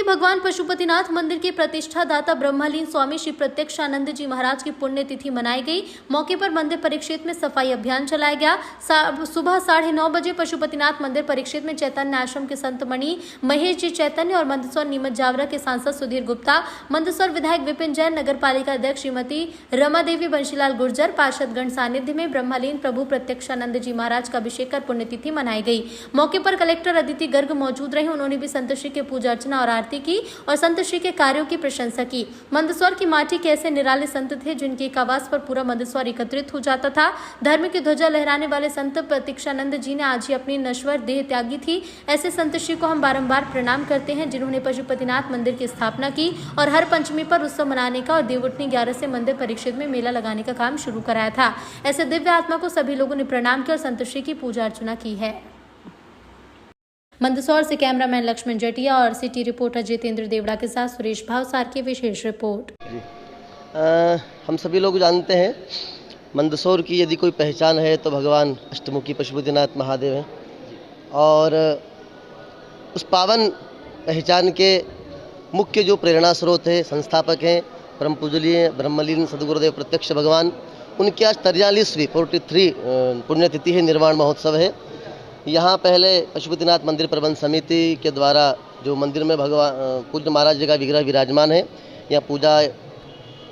भगवान पशुपतिनाथ मंदिर के प्रतिष्ठादाता ब्रह्मलीन स्वामी श्री प्रत्यक्षानंद जी महाराज की पुण्यतिथि मनाई गई। मौके पर मंदिर परिक्षेत्र में सफाई अभियान चलाया गया। सुबह 9:30 बजे पशुपतिनाथ मंदिर परिक्षेत्र में चैतन्य आश्रम के संत मणि महेश जी चैतन्य और मंदसौर नीमच जावरा के सांसद सुधीर गुप्ता, मंदसौर विधायक विपिन जैन, नगर पालिका अध्यक्ष श्रीमती रमा देवी, बंशीलाल गुर्जर, पार्षदगण सानिध्य में ब्रह्मलीन प्रभु प्रत्यक्षानंद जी महाराज का अभिषेक कर पुण्यतिथि मनाई गई। मौके पर कलेक्टर अदिति गर्ग मौजूद रहे। उन्होंने भी संत श्री के पूजा अर्चना और आरती की और संत श्री के कार्यों की प्रशंसा की। मंदसौर की माटी के ऐसे निराले संत थे जिनके एक आवाज पर पूरा मंदसौर एकत्रित हो जाता था। धर्म की ध्वजा लहराने वाले संत प्रत्यक्षानंद जी ने आज ही अपनी नश्वर देह त्यागी थी। ऐसे संत श्री को हम बारंबार प्रणाम करते हैं जिन्होंने पशुपतिनाथ मंदिर की स्थापना की और हर पंचमी पर उत्सव मनाने का और देवउठनी 11 से मंदिर परिक्षेत्र में मेला लगाने का काम शुरू कराया था। ऐसे दिव्य आत्मा को सभी लोगों ने प्रणाम किया और संत श्री की पूजा अर्चना की है। मंदसौर से कैमरामैन लक्ष्मण जटिया और सिटी रिपोर्टर जितेंद्र देवड़ा के साथ सुरेश भावसार की विशेष रिपोर्ट। हम सभी लोग जानते हैं मंदसौर की यदि कोई पहचान है तो भगवान अष्टमुखी पशुपतिनाथ महादेव हैं और उस पावन पहचान के मुख्य जो प्रेरणा स्रोत है, संस्थापक हैं परम पूजनीय ब्रह्मलीन सद्गुरुदेव प्रत्यक्ष भगवान। उनकी आज 43वीं 43 पुण्यतिथि है, निर्वाण महोत्सव है। यहाँ पहले पशुपतिनाथ मंदिर प्रबंध समिति के द्वारा जो मंदिर में भगवान पूज्य महाराज जी का विग्रह विराजमान है, यहाँ पूजा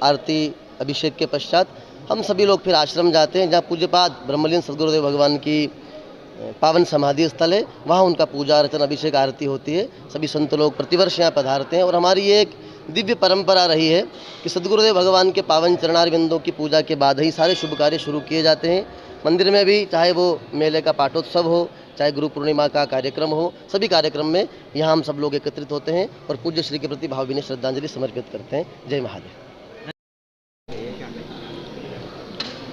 आरती अभिषेक के पश्चात हम सभी लोग फिर आश्रम जाते हैं जहाँ पूज्यपाद ब्रह्मलीन सद्गुरुदेव भगवान की पावन समाधि स्थल है। वहाँ उनका पूजा अर्चना अभिषेक आरती होती है। सभी संत लोग प्रतिवर्ष यहाँ पधारते हैं और हमारी ये एक दिव्य परंपरा रही है कि सद्गुरुदेव भगवान के पावन चरणारविंदों की पूजा के बाद ही सारे शुभ कार्य शुरू किए जाते हैं। मंदिर में भी चाहे वो मेले का पाठोत्सव हो, चाहे गुरु पूर्णिमा का कार्यक्रम हो, सभी कार्यक्रम में यहाँ हम सब लोग एकत्रित होते हैं और पूज्य श्री के प्रति भावभीनी श्रद्धांजलि समर्पित करते हैं। जय महादेव।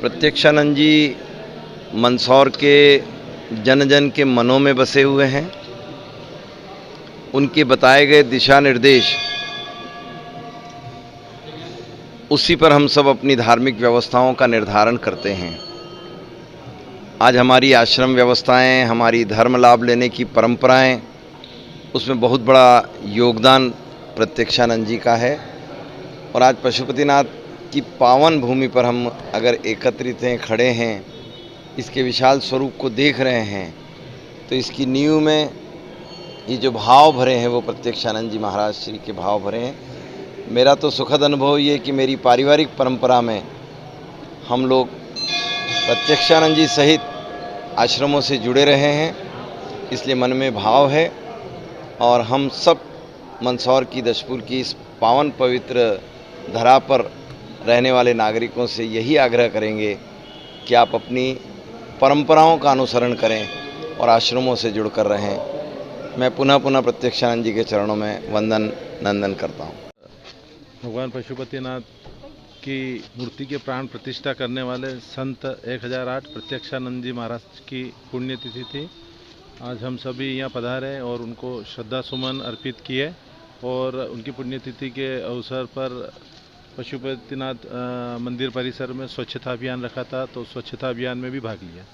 प्रत्यक्षानंद जी मंदसौर के जन जन के मनों में बसे हुए हैं। उनके बताए गए दिशा निर्देश, उसी पर हम सब अपनी धार्मिक व्यवस्थाओं का निर्धारण करते हैं। आज हमारी आश्रम व्यवस्थाएं, हमारी धर्म लाभ लेने की परंपराएं, उसमें बहुत बड़ा योगदान प्रत्यक्षानंद जी का है। और आज पशुपतिनाथ की पावन भूमि पर हम अगर एकत्रित हैं, खड़े हैं, इसके विशाल स्वरूप को देख रहे हैं, तो इसकी नींव में ये जो भाव भरे हैं वो प्रत्यक्षानंद जी महाराज श्री के भाव भरे हैं। मेरा तो सुखद अनुभव ये कि मेरी पारिवारिक परंपरा में हम लोग प्रत्यक्षानंद जी सहित आश्रमों से जुड़े रहे हैं, इसलिए मन में भाव है। और हम सब मंदसौर की दशपुर की इस पावन पवित्र धरा पर रहने वाले नागरिकों से यही आग्रह करेंगे कि आप अपनी परंपराओं का अनुसरण करें और आश्रमों से जुड़कर रहें। मैं पुनः पुनः प्रत्यक्षानंद जी के चरणों में वंदन नंदन करता हूँ। भगवान पशुपतिनाथ की मूर्ति के प्राण प्रतिष्ठा करने वाले संत 1008 प्रत्यक्षानंद जी महाराज की पुण्यतिथि थी। आज हम सभी यहाँ पधारे और उनको श्रद्धा सुमन अर्पित किए और उनकी पुण्यतिथि के अवसर पर पशुपतिनाथ मंदिर परिसर में स्वच्छता अभियान रखा था, तो स्वच्छता अभियान में भी भाग लिया।